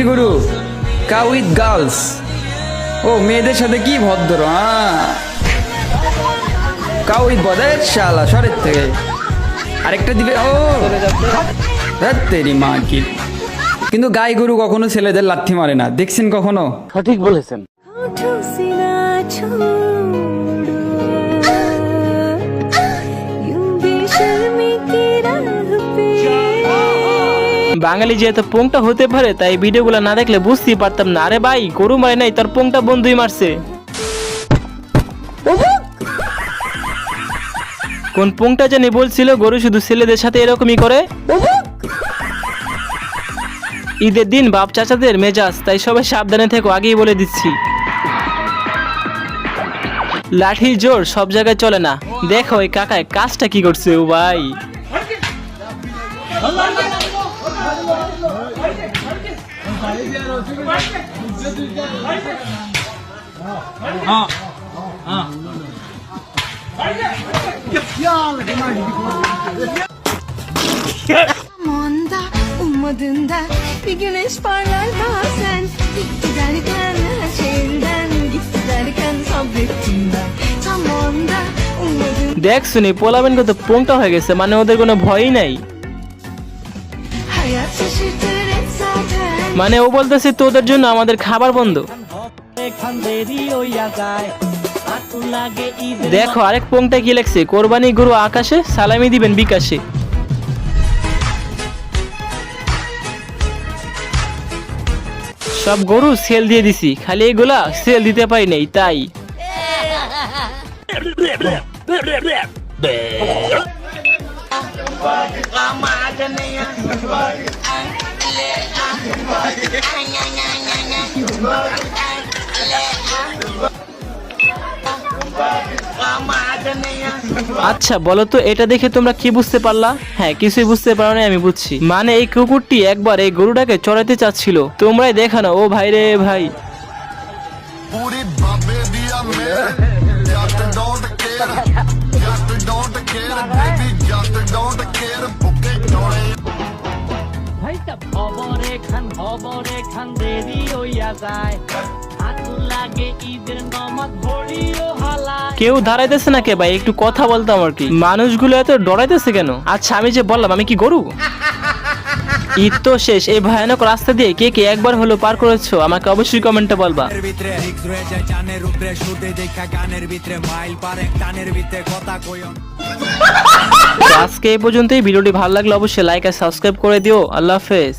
Guru cow with girls. ও মেয়েদের সাথে কি ভদ্র, কাউ উইথ বদের শালা শরের থেকে আরেকটা দিবে। ও তেরি মা কি, কিন্তু গাই গরু কখনো ছেলেদের লাথি মারে না, দেখছেন কখনো? সঠিক বলেছেন। বাঙালি যেহেতু পোংটা হতে পারে তাই ভিডিওগুলো না দেখলে বুঝতেই পারতাম না। আরে ভাই গরু মারে নাই, তার পোংটা বন্ধুই মারছে। কোন পোংটা জানি বলছিল গরু শুধু ছেলেদের সাথে এরকমই করে। ঈদের দিন বাপ চাচাদের মেজাজ, তাই সবাই সাবধানে থেকো, আগেই বলে দিচ্ছি। লাঠির জোর সব জায়গায় চলে না। দেখো ওই কাকায় কাজটা কি করছে। ও ভাই Manda ummadığında bir güneş parlar bazen. Gitti derken şehirden gitti derken sabrettim ben. Tam onda ummadığında দেখ শুনি পোলাবেন কত পোংটা হয়ে গেছে, মানে ওদের কোনো ভয়ই নাই। hayat şaşırtır et zaten. মানে ও বলতেছে তোদের জন্য আমাদের খাবার বন্ধ। দেখো আরেক পোংটা কি লেখছে, কোরবানি গরু আকাশে, সালামি দিবেন বিকাশে। সব গরু সেল দিয়ে দিছি, খালি এগুলা সেল দিতে পারি নাই তাই। আচ্ছা বলো তো এটা দেখে তোমরা কি বুঝতে পারলা? হ্যাঁ কিছুই বুঝতে পারো না, আমি বুঝছি। মানে এই কুকুরটি একবার এই গরুটাকে চড়াইতে চাচ্ছিল, তোমরাই দেখানো। ও ভাই রে ভাই, কেউ দাঁড়াইতেছে না কে ভাই? একটু কথা বলতাম আর কি। মানুষগুলো এত ডরাইতেছে কেন? আচ্ছা আমি যে বললাম আমি কি গরু? ঈদ তো শেষ, এই ভয়ানক রাস্তা দিয়ে কে কে একবার হলো পার করেছো আমাকে অবশ্যই কমেন্টে বলবা। আজকে এই পর্যন্তই। ভিডিওটি ভালো লাগলে অবশ্যই লাইক আর সাবস্ক্রাইব করে দিও। আল্লাহ হাফেজ।